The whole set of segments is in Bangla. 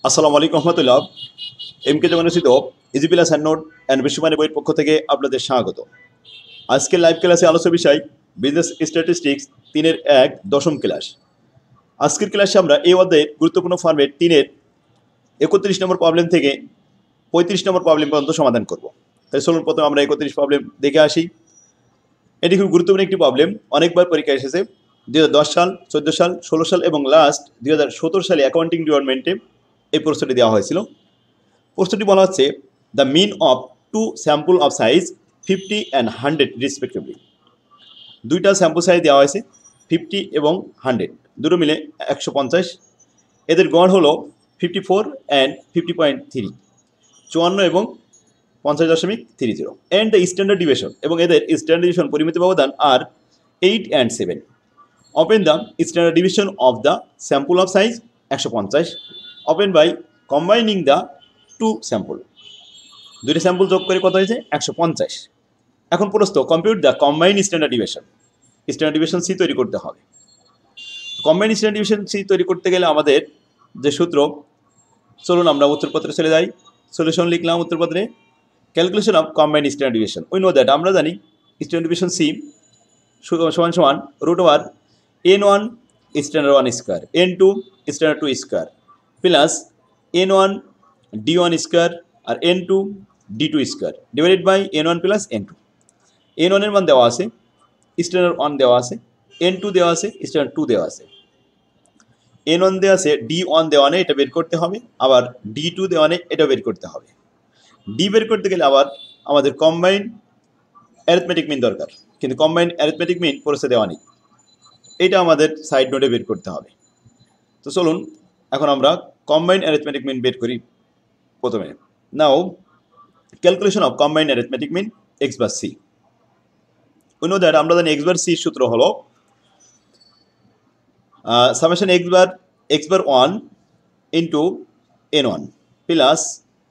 আসসালামু আলাইকুম রহমতুল্লাহ। এম কে জমানুসিত easy plus hand note and বিশ্বমানী বইয়ের পক্ষ থেকে আপনাদের স্বাগত। আজকের লাইভ ক্লাসে আলোচ্য বিষয় বিজনেস স্ট্যাটিস্টিক্স 3-1 দশম ক্লাস। আজকের ক্লাসে আমরা এই অধ্যায়ের গুরুত্বপূর্ণ ফর্মেট 3-এর 31 নম্বর প্রবলেম থেকে 35 নম্বর প্রবলেম পর্যন্ত সমাধান করব। তাই চলুন প্রথমে আমরা 31 প্রবলেম দেখে আসি। এটি খুব গুরুত্বপূর্ণ একটি প্রবলেম, অনেকবার পরীক্ষা এসেছে। 2010 সাল, 14 সাল, 16 সাল এবং লাস্ট 2017 সালে অ্যাকাউন্টিং ডিপার্টমেন্টে এই প্রশ্নটি দেওয়া হয়েছিল। প্রশ্নটি বলা হচ্ছে the mean of two sample of size 50 and 100 respectively. দুইটা স্যাম্পল সাইজ দেওয়া হয়েছে 50 এবং 100, দুটো মিলে 150। এদের গড় হলো 54 অ্যান্ড 50.3, 54 এবং 50.30। অ্যান্ড দ্য স্ট্যান্ডার্ড ডিভিশন, এবং এদের স্ট্যান্ডার্ড ডিভিশন পরিমিত ব্যবধান আর 8 and 7। Open the standard division of the sample of size 150 open by combining the two sample. দুইটা স্যাম্পল যোগ করে কত হয়েছে 150। এখন প্রশ্ন compute the combine standard division. Standard division C তৈরি করতে হবে। কম্বাইন স্ট্যান্ডার্ড ডিভিশন সি তৈরি করতে গেলে আমাদের যে সূত্র, চলুন আমরা উত্তরপত্রে চলে যাই। সলিউশন লিখলাম উত্তরপত্রে। Calculation of combine standard division, we know that, আমরা জানি স্ট্যান্ডার্ড ডিভিশন সি সমান সমান √ওভার n1 standard 1 square n2 standard 2 square plus n1 d1 square আর n2 d2 square divided by n1 plus n2। n1 এর মান দেওয়া আছে, স্ট্যান্ডার্ড 1 দেওয়া আছে, n2 দেওয়া আছে, স্ট্যান্ডার্ড 2 দেওয়া আছে। n1 দেওয়া আছে, d1 দেওয়া নেই, এটা বের করতে হবে। আবার d2 দেওয়া নেই, এটা বের করতে হবে। ডি বের করতে গেলে আবার আমাদের কম্বাইন অ্যারিথমেটিক মিন দরকার, কিন্তু কম্বাইন অ্যারিথমেটিক মিন পড়েছে দেওয়া নেই, এটা আমাদের সাইড নোটে বের করতে হবে। তো চলুন এখন আমরা কম্বাইন অ্যারিথমেটিক মিন বের করি প্রথমে। Now calculation of combine arithmetic mean x bar c. We know that, আমরা জানি এক্স বার সি সূত্র হলো summation x bar 1 into n1 plus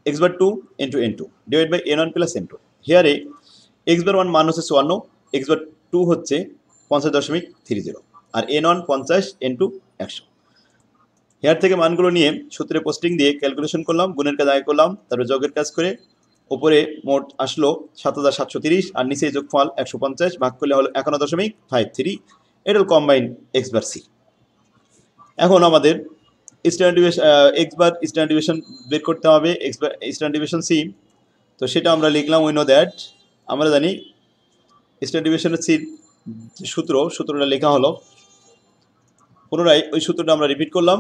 x bar 2 into n2 divide by n1 plus n2। হিয়ারে এক্স বার 1 মান হচ্ছে 54, এক্স বার 2 হচ্ছে 50.30 আর n1 50, n2 100। হেয়ার থেকে মানগুলো নিয়ে সূত্রে পোস্টিং দিয়ে ক্যালকুলেশন করলাম, গুণের কাজ আগে করলাম, তারপরে যোগের কাজ করে ওপরে মোট আসলো 7730 আর নিচে যোগফল 150, ভাগ করলে হলো 51.53। এটা হল কম্বাইন এক্স বার সি। এখন আমাদের standard division X bar standard division বের করতে হবে, X bar standard division C. তো সেটা আমরা লিখলাম, উই নো দ্যাট, আমরা জানি স্ট্যান্ডার্ড ডিভিশনের সির সূত্রটা লেখা হলো। পুনরায় ওই সূত্রটা আমরা রিপিট করলাম,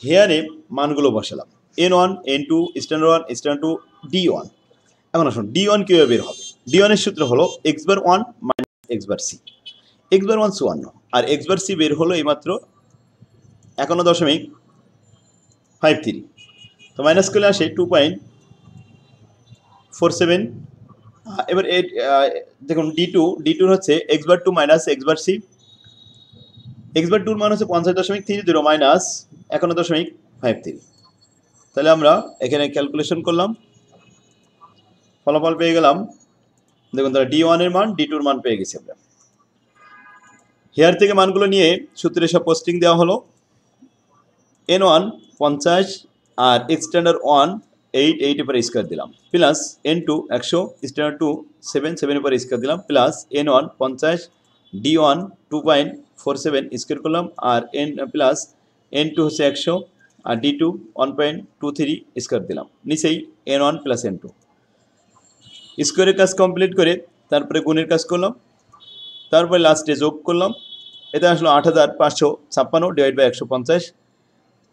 হেয়ারে মানগুলো বসালাম n1 n2 standard 1 standard 2 d1। এখন আসুন d1 কীভাবে বের হবে। d1 এর সূত্র হলো x bar 1 minus x bar c. X bar 1 54 আর এক্স বার সি বের হলো এইমাত্র 51.53। তো মাইনাস করলে আসে 2.47। এবার দেখুন d2 হচ্ছে x bar 2 minus x bar c. X bar 2 মান হচ্ছে 50.30 মাইনাস 51.53। তাহলে আমরা এখানে ক্যালকুলেশন করলাম, ফলাফল পেয়ে গেলাম। দেখুন তাহলে d1 এর মান d2 এর মান পেয়ে গেছি আমরা। হেয়ার থেকে মানগুলো নিয়ে সূত্রে সব পোস্টিং দেওয়া হলো। n1 50 আর স্ট্যান্ডার্ড 1 8 এর পরে স্কোয়ার দিলাম প্লাস n2 100 স্ট্যান্ডার্ড 2 7 এর পরে স্কোয়ার দিলাম প্লাস n1 50 d1 2.47 স্কোয়ার করলাম আর প্লাস n2 হচ্ছে 100 আর d2 1.23 স্কোয়ার দিলাম, নিচেই n1 প্লাস n2। স্কোয়ারের কাজ কমপ্লিট করে তারপরে গুণের কাজ করলাম, তারপরে লাস্টে যোগ করলাম। এটা আসলো 8556 ডিভাইড বাই 150,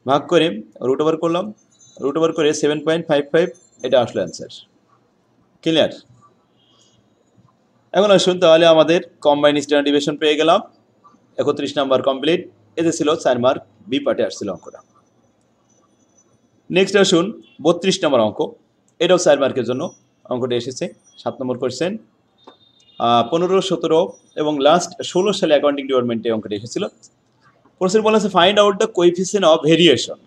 ভাগ করে √ওভার করলাম, √ওভার করে 7.55, এটা আসলো অ্যান্সার। ক্লিয়ার? এখন আসুন তাহলে আমাদের কম্বাইন স্ট্যান্ডার্ড ডিভিশন পেয়ে গেলাম। 31 নাম্বার কমপ্লিট। এতে ছিল 4 মার্ক, বি পার্টে আসছিল অঙ্কটা। নেক্সট আসুন 32 নম্বর অঙ্ক, এটাও 4 মার্কের জন্য অঙ্কটা এসেছে। 7 নম্বর কোয়েশ্চেন, 15, 17 এবং লাস্ট 16 সালে অ্যাকাউন্টিং ডিপার্টমেন্টে অঙ্কটা এসেছিল। প্রশ্ন বলা আছে find out the coefficient of variation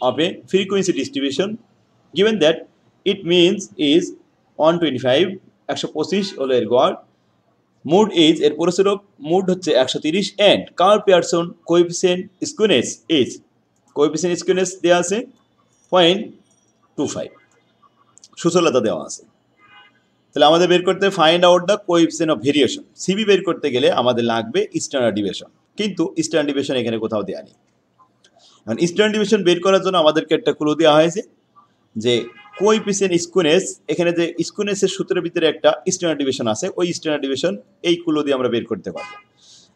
of A frequency distribution given that it means is 125, 125 হলো এর গড়। মুড ইজ, এর পরিসরক মুড হচ্ছে 130 and Karl Pearson coefficient skewness is, coefficient skewness দেওয়া আছে 0.25 সুচলতা দেওয়া আছে। তাহলে আমাদের বের করতে find out the coefficient of variation. CV বের করতে গেলে আমাদের লাগবে স্ট্যান্ডার্ড ডিভিয়েশন, কিন্তু স্ট্যান্ডার্ড ডিভিয়েশন এখানে কোথাও দেওয়া নেই। এখন স্ট্যান্ডার্ড ডিভিয়েশন বের করার জন্য আমাদেরকে একটা ক্লু দেওয়া হয়েছে যে কোএফিসিয়েন্ট স্কুনেস, এখানে যে স্কুনেসের সূত্রের ভিতরে একটা স্ট্যান্ডার্ড ডিভিয়েশন আছে, ওই স্ট্যান্ডার্ড ডিভিয়েশন এই ক্লু দিয়ে আমরা বের করতে পারবো।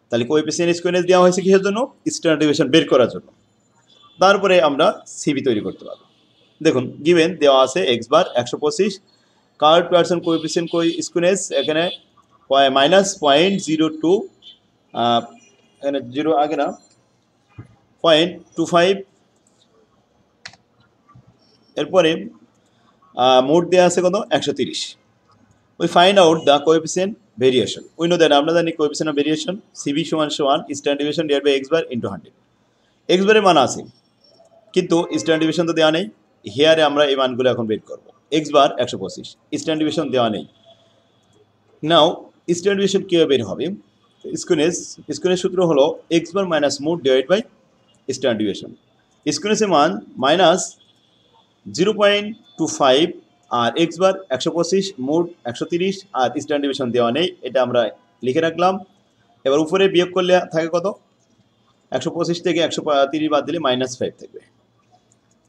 তাহলে কোএফিসিয়েন্ট স্কুনেস দেওয়া হয়েছে কিসের জন্য? স্ট্যান্ডার্ড ডিভিয়েশন বের করার জন্য। তারপরে আমরা সিবি তৈরি করতে পারবো। দেখুন গিভেন দেওয়া আছে x bar 125, card person coefficient স্কুনেস এখানে -0.02, এখানে 0 আগে না, 0.25, এরপরে মোট দেওয়া আছে কত? 130। We find out the coefficient variation. We know that, আমরা জানি কোএফিসিয়েন্ট অফ ভেরিয়েশন সিবি সমান standard deviation divide by X bar into 100। X বারের মান আছে কিন্তু স্ট্যান্ডার্ড ডিভিয়েশন তো দেওয়া নেই। হেয়ারে আমরা এই মানগুলো এখন বের করবো। এক্স বার 125, স্ট্যান্ডার্ড ডিভিয়েশন দেওয়া নেই। নাও স্ট্যান্ডার্ড ডিভিয়েশন কীভাবে বের হবে? স্কুনের সূত্র হলো এক্স বার মাইনাস মোট ডিভাইড বাই স্ট্যান্ডার্ড ডিভিয়েশন। স্কুনেসের মান -0.25 আর এক্স বার 125, মোট 130 আর স্ট্যান্ডার্ড ডিভিয়েশন দেওয়া নেই, এটা আমরা লিখে রাখলাম। এবার উপরে বিয়োগ করলে থাকে কত? 125 থেকে 130 বাদ দিলে -5 থাকবে।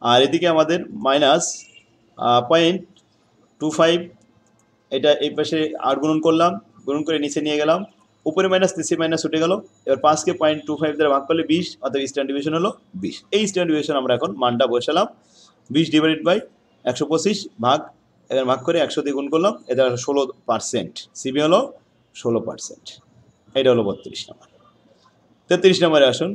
আর এদিকে আমাদের -0.25, এটা এই পাশে 8 গুণন করলাম, গুণন করে নিচে নিয়ে গেলাম, উপরে মাইনাস নিচে মাইনাস উঠে গেল। এবার 5কে 0.25 দ্বারা ভাগ করলে 20, অর্থাৎ স্ট্যান্ডার্ড ডিভিয়েশন হলো 20। এই স্ট্যান্ডার্ড ডিভিয়েশন আমরা এখন মানটা বসালাম, 20 ডিভাইডেড বাই 125 ভাগ, এবার ভাগ করে 100 দিয়ে গুণ করলাম, এটা 16%। সিবি হলো 16%। এটা হলো 32 নম্বর। 33 নম্বরে আসুন,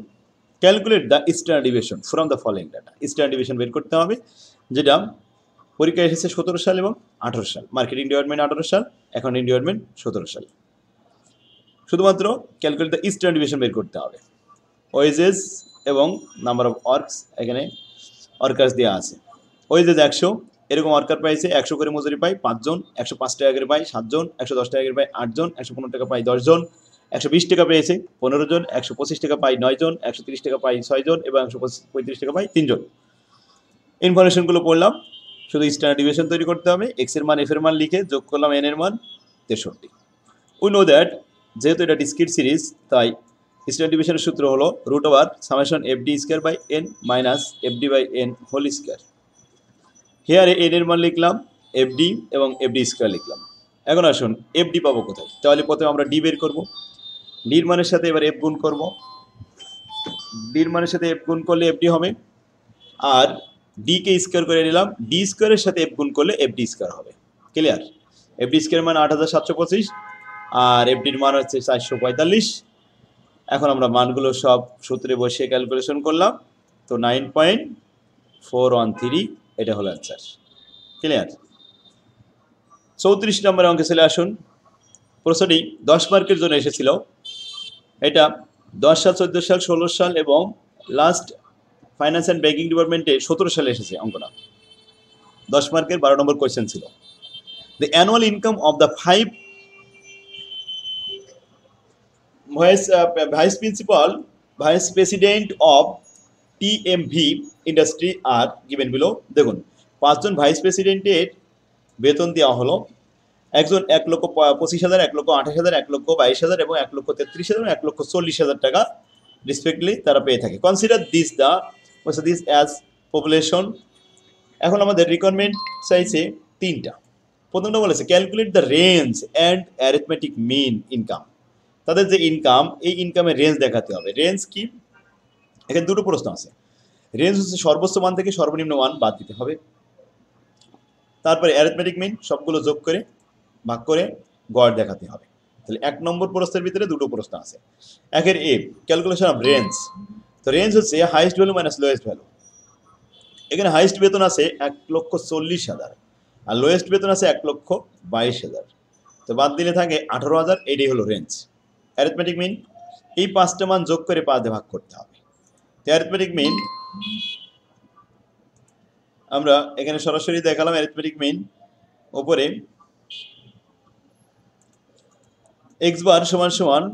calculate the standard deviation from the following data. Standard deviation বের করতে হবে, যেটা পরীক্ষায় এসেছে 17 সাল এবং 18 সাল। মার্কেটিং ডিপার্টমেন্ট 18 সাল, অ্যাকাউন্টিং ডিপার্টমেন্ট 17 সাল। শুধুমাত্র ক্যালকুলেট দ্য স্ট্যান্ডার্ড ডিভিয়েশন বের করতে হবে। ওয়েজেস এবং নাম্বার অফ ওয়ার্কস, এখানে ওয়ার্কার্স দেওয়া আছে। ওয়েজেস 100, এরকম ওয়ার্কার পাইছে 100 করে মজুরি পাই 5 জন, 105 টাকা করে পাই 7 জন, 110 টাকা করে পাই 8 জন, 115 টাকা পাই 10 জন, 120 টাকা পেয়েছে 15 জন, 125 টাকা পাই 9 জন, 130 টাকা পাই 6 জন এবং 135 টাকা পাই 3 জন। ইনফরমেশনগুলো পড়লাম। শুধু স্ট্যান্ডার্ড ডিভিয়েশন তৈরি করতে হবে। এক্স এর মান এফ এর মান লিখে যোগ করলাম এন এর মান 63। উই নো দ্যাট, যেহেতু এটা ডিসক্রিট সিরিজ, তাই স্ট্যান্ডার্ড ডিভিয়েশনের সূত্র হলো √সামেশন f d square by n minus f d by n whole square. হেয়ারে এন এর মান লিখলাম, এফ ডি এবং এফ ডি স্কোয়ার লিখলাম। এখন আসুন এফ ডি পাবো কোথায়? তাহলে প্রথমে আমরা ডি বের করবো। ডির মানের সাথে এবার এফ গুণ করবো। ডির মানের সাথে এফ গুণ করলে এফ ডি হবে, আর ডিকে স্কোয়ার করে নিলাম, ডি স্কোয়ারের সাথে এফ গুণ করলে এফ ডি স্কোয়ার হবে। ক্লিয়ার? এফ ডি স্কোয়ার মান 8725 আর এফ ডির মান হচ্ছে 445। এখন আমরা মানগুলো সব সূত্রে বসিয়ে ক্যালকুলেশন করলাম, তো 9.413 এটা হলো অ্যান্সার। ক্লিয়ার? 34 নম্বরের অঙ্কে চলে আসুন। প্রশ্নটি 10 মার্কের জন্য এসেছিল। এটা 10 সাল, 14 সাল, 16 সাল এবং লাস্ট ফাইন্যান্স অ্যান্ড ব্যাংকিং ডিপার্টমেন্টে 17 সালে এসেছে অঙ্কটা। 10 মার্কের 12 নম্বর কোয়েশ্চেন ছিল। The annual income of the 5 vice president of TMV industry are given below. দেখুন 5 জন ভাইস প্রেসিডেন্টের বেতন দেওয়া হলো। একজন 1,25,000, 1,28,000, 1,22,000 এবং 1,33,000 এবং 1,40,000 টাকা রেসপেক্টলি তারা পেয়ে থাকে। Consider this as population. এখন আমাদের রিকোয়ারমেন্ট চাইছে 3টা। প্রথমটা বলেছে calculate the range and arithmetic mean income. তাদের যে ইনকাম, এই ইনকামের রেঞ্জ দেখাতে হবে। রেঞ্জ কি? এখানে দুটো প্রশ্ন আছে। রেঞ্জ হচ্ছে সর্বোচ্চ মান থেকে সর্বনিম্ন মান বাদ দিতে হবে। তারপরে অ্যারিথমেটিক মিন সবগুলো যোগ করে ভাগ করে গড় দেখাতে হবে। তাহলে 1 নম্বর প্রশ্নের ভিতরে দুটো প্রশ্ন আছে। একের এ ক্যালকুলেশন অফ রেঞ্জ। তো রেঞ্জ হচ্ছে highest value minus lowest value. এখানে হাইস্ট বেতন আছে 1,40,000 আর লোয়েস্ট বেতন আছে 1,22,000। তো বাদ দিলে থাকে 18,000। এটাই হলো রেঞ্জ। অ্যারিথমেটিক মিন এই 5টা মান যোগ করে 5 দিয়ে ভাগ করতে হবে। তো অ্যারিথমেটিক মিন আমরা এখানে সরাসরি দেখালাম। অ্যারিথমেটিক মিন উপরে এক্স বার সমান সমান,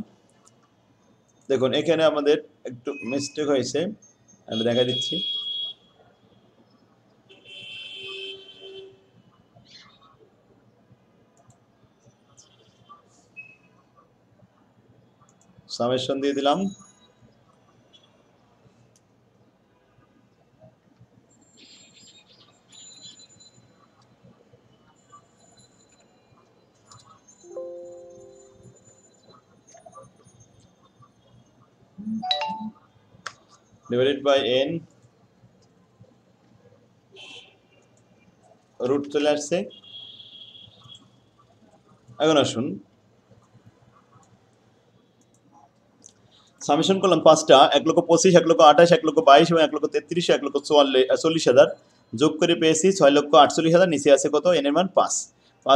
দেখুন এখানে আমাদের একটু মিস্টেক হয়েছে, আমি দেখা দিচ্ছি। সামেশন দিয়ে দিলাম। ডিভাইডেড বাই n, রুট চলে আসছে। এখন আসুন সামেশন করলাম পাঁচটা, 1,25,000, 1,28,000, 1,22,000 এবং 1,33,000, 1,40,000 যোগ করে পেয়েছি 6,48,000। নিচে আছে কত? n এর মান 5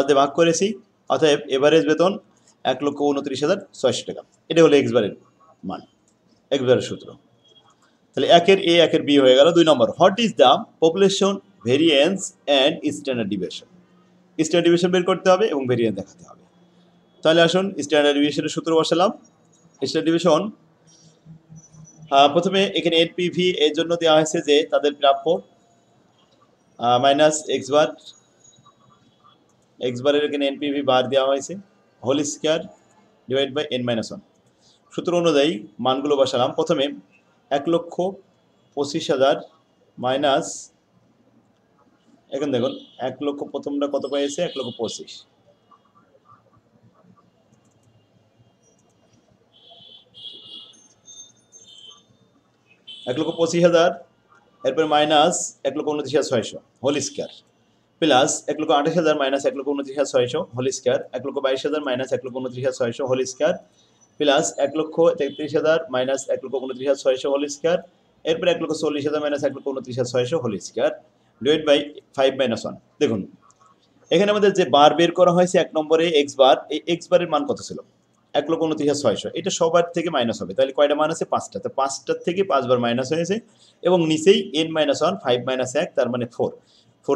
দিয়ে ভাগ করেছি, অতএব এভারেজ বেতন 1,29,600 টাকা। এটা হলো এক্স বারের মান, এক্স বারের সূত্র। তাহলে একের এ একের বি হয়ে গেল। 2 নম্বর, what is the population variance and standard deviation. Standard deviation বের করতে হবে এবং ভেরিয়েন্স দেখাতে হবে। তাহলে আসুন স্ট্যান্ডার্ড ডিভিয়েশনের সূত্র বসালাম। স্ট্যান্ডার্ড ডিভিয়েশন প্রথমে এখানে এনপিভি এর জন্য দেওয়া হয়েছে যে তাদের প্রাপ্য মাইনাস এক্স বারের এখানে এনপিভি বার দেওয়া হয়েছে, whole square divide by n-1। সূত্র অনুযায়ী মানগুলো বসালাম। প্রথমে 1,25,000 মাইনাস, এখন দেখুন 1 লক্ষ প্রথমটা কত পেয়েছে? 1,25,000। এরপর minus 1,29,600 whole square, plus 1,28,000 minus 1,29,600 whole square, 1,22,000 minus 1,29,600 whole square, plus 1,33,000 minus 1,29,600 whole square, এরপর 1,40,000 minus 1,29,600 whole square divide by 5-1। দেখুন এখানে আমাদের যে বার বের করা হয়েছে 1 নম্বরে এক্স বার, এই এক্স বারের মান কত ছিল? 1,29,600। এটা সবার থেকে মাইনাস হবে, তাহলে কয়টা মান আছে? 5টা। তো 5টার থেকে 5 বার মাইনাস হয়েছে এবং নিচেই n-1, 5-1, তার মানে 4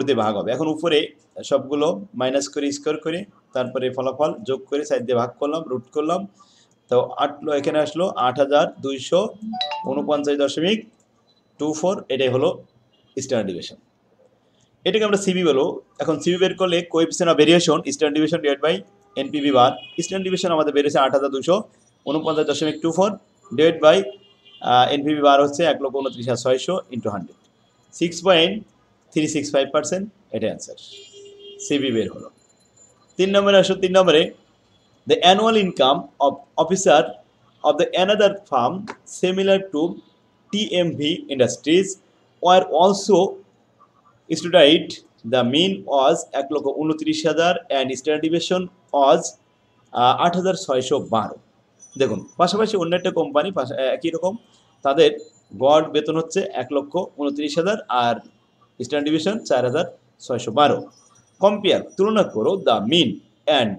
দিয়ে ভাগ হবে। এখন উপরে সবগুলো মাইনাস করে স্কোয়ার করে তারপরে ফলাফল যোগ করে সাইড দিয়ে ভাগ করলাম, রুট করলাম। তো এখানে আসলো 8,249.24। এটাই হলো স্ট্যান্ডার্ড ডিভিয়েশন। এটাকে আমরা সিবি বলবো। এখন সিবি বের করলে coefficient of variation standard deviation divide by NPV bar. Standard deviation আমাদের বেড়েছে 8,249.24 ডিভাইড বাই এনপিভি বার হচ্ছে 1,29,600 ইন্টু 100, 6.365%। এটা অ্যান্সার, সিবি বের হলো। 3 নম্বরে আসো। 3 নম্বরে the annual income of officer of the another firm similar to TMV Industries were also studied. The mean was 1,29,000 and standard deviation was 8,612। দেখুন পাশাপাশি অন্য একটা কোম্পানি একই রকম, তাদের গড় বেতন হচ্ছে 1,29,000 আর স্ট্যান্ডার্ড ডিভিয়েশন 4,612। কম্পেয়ার, তুলনা করো the mean and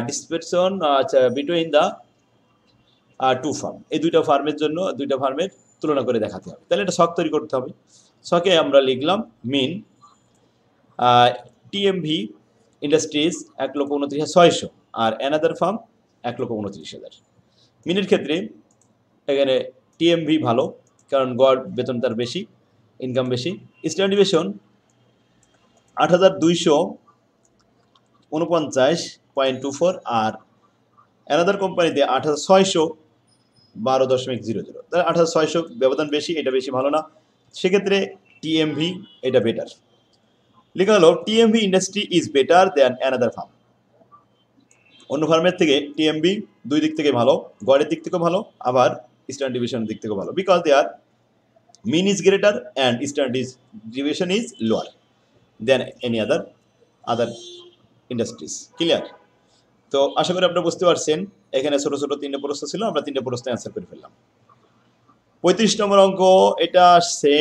dispersion between the two firm. এই দুইটা ফার্মের জন্য দুইটা ফার্মের তুলনা করে দেখাতে হবে। তাহলে এটা শখ তৈরি করতে হবে। শখে আমরা লিখলাম মিন টিএমভি ইন্ডাস্ট্রিজ 1,29,600 আর অ্যানাদার ফার্ম 1,29,000। মিনের ক্ষেত্রে এখানে টিএমভি ভালো, কারণ গড় বেতন তার বেশি, ইনকাম বেশি। স্ট্যান্ডার্ড ডিভিয়েশন 8,249.24 আর অ্যানাদার কোম্পানিতে 8,612.00। তাহলে 8,600 ব্যবধান বেশি, এটা বেশি ভালো না, সেক্ষেত্রে টিএমভি এটা বেটার। লেখা হলো TMV industry is better than another farm. অন্য ফার্মের থেকে টিএমভি দুই দিক থেকে ভালো, গড়ের দিক থেকেও ভালো, আবার স্ট্যান্ডার্ড ডিভিয়েশনের দিক থেকেও ভালো। Because their mean is greater and standard deviation is lower than any other industries. Clear? তো আশা করি আপনারা বুঝতে পারছেন। এখানে ছোট ছোট 3টে প্রশ্ন ছিল, আমরা 3টে প্রশ্ন অ্যান্সার করে ফেললাম। 35 নম্বর অঙ্ক, এটা আসছে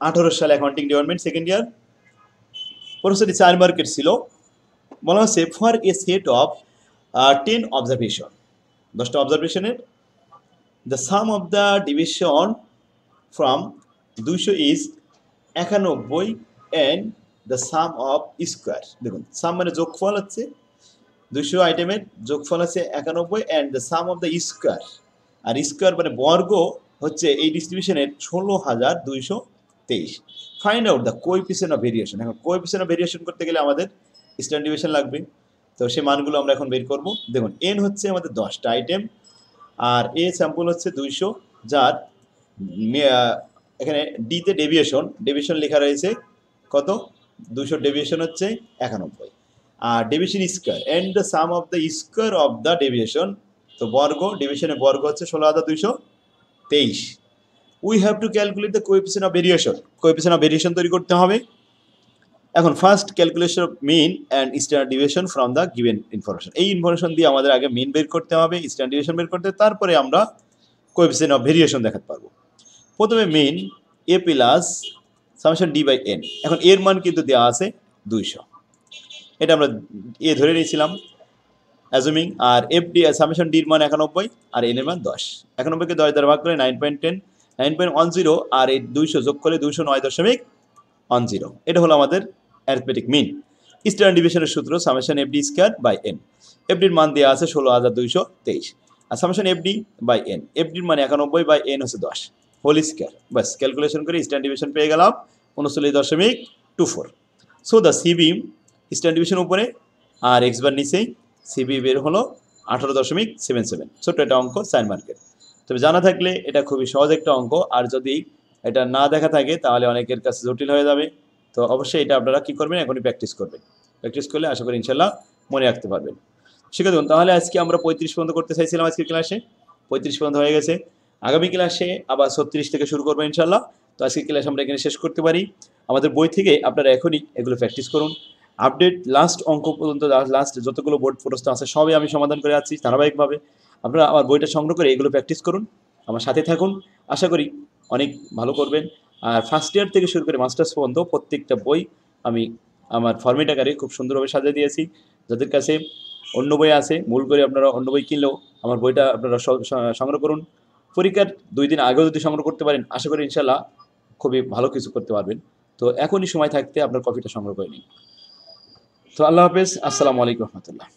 18 সালে অ্যাকাউন্টিং ডিপার্টমেন্ট সেকেন্ড ইয়ার। প্রশ্নটি 4 মার্কের ছিল। বলা হচ্ছে for a set of 10 observation, 10টা অবজারভেশনের the sum of the division from 200 is 91 and the sum of square. দেখুন সাম মানে যোগফল হচ্ছে 200 আইটেমের যোগফল আছে 91 and the sum of the square, আর স্কোয়ার মানে বর্গ হচ্ছে এই ডিস্ট্রিবিউশনের 16,223। Find out the coefficient of variation. এখন কোএফিসিয়েন্ট অফ ভেরিয়েশন করতে গেলে আমাদের স্ট্যান্ডার্ড ডিভিয়েশন লাগবে, তো সেই মানগুলো আমরা এখন বের করব। দেখুন এন হচ্ছে আমাদের 10টা আইটেম, আর এ স্যাম্পল হচ্ছে 200, যার এখানে ডিতে ডেভিয়েশন লেখা রয়েছে কত, 200 ডেভিয়েশন হচ্ছে 91, আর deviation square and the sum of the square of the deviation, তো বর্গ ডেভিয়েশনের বর্গ হচ্ছে 16,223। We have to calculate the coefficient of variation তৈরি করতে হবে। এখন first calculation of mean and standard deviation from the given information, এই ইনফরমেশন দিয়ে আমাদের আগে মিন বের করতে হবে, স্ট্যান্ডার্ড ডিভিয়েশন বের করতে হবে, তারপরে আমরা কোএফিসিয়েন্ট অফ ভেরিয়েশন দেখাতে পারবো। প্রথমে mean A plus summation d by n, এখন এর মান কিন্তু দেওয়া আছে 200, এটা আমরা এ ধরে নিয়েছিলাম অ্যাজুমিং, আর এফ ডি সামেশন ডির মান 91 আর এন এর মান 10, 91কে 10 দ্বারা ভাগ করে 9.10 আর এই 200 যোগ করলে 209.10, এটা হলো আমাদের অ্যারিথমেটিক মিন। স্ট্যান্ডার্ড ডিভিশনের সূত্র summation f d square by n, এফডির মান দেওয়া আছে 16,223, আর summation f d by n, এফডির মান 91 বাই এন হচ্ছে 10 হোল স্কোয়ার, বাস ক্যালকুলেশন করে স্ট্যান্ডার্ড ডিভিশন পেয়ে গেলাম 39.24। So the CV standard division উপরে আর এক্স বার নিচেই, সিবি বের হলো 18.77, ছোট্ট একটা অঙ্ক সাইন মার্কেট। তবে জানা থাকলে এটা খুবই সহজ একটা অঙ্ক, আর যদি এটা না দেখা থাকে তাহলে অনেকের কাছে জটিল হয়ে যাবে। তো অবশ্যই এটা আপনারা কী করবেন, এখনই প্র্যাকটিস করবেন, প্র্যাকটিস করলে আশা করি ইনশাল্লাহ মনে রাখতে পারবেন। শিখে দেখুন, তাহলে আজকে আমরা 35 পর্যন্ত করতে চাইছিলাম, আজকের ক্লাসে 35 পর্যন্ত হয়ে গেছে, আগামী ক্লাসে আবার 36 থেকে শুরু করবো ইনশাল্লাহ। তো আজকের ক্লাস আমরা এখানে শেষ করতে পারি। আমাদের বই থেকে আপনারা এখনই এগুলো প্র্যাকটিস করুন, আপডেট লাস্ট অঙ্ক পর্যন্ত, লাস্ট যতগুলো বোর্ড প্রশ্ন আছে সবই আমি সমাধান করে যাচ্ছি ধারাবাহিকভাবে। আপনারা আমার বইটা সংগ্রহ করে এগুলো প্র্যাকটিস করুন, আমার সাথে থাকুন, আশা করি অনেক ভালো করবেন। আর ফার্স্ট ইয়ার থেকে শুরু করে মাস্টার্স পর্যন্ত প্রত্যেকটা বই আমি আমার ফরম্যাট আকারে খুব সুন্দরভাবে সাজিয়ে দিয়েছি। যাদের কাছে অন্য বই আছে, মূল করে আপনারা অন্য বই কিনলেও আমার বইটা আপনারা সংগ্রহ করুন। পরীক্ষার 2 দিন আগেও যদি সংগ্রহ করতে পারেন, আশা করি ইনশাল্লাহ খুবই ভালো কিছু করতে পারবেন। তো এখনই সময় থাকতে আপনার কপিটা সংগ্রহ করে নিন। তো আল্লাহ হাফেজ, আসসালামু আলাইকুম রহমতুল্লাহ।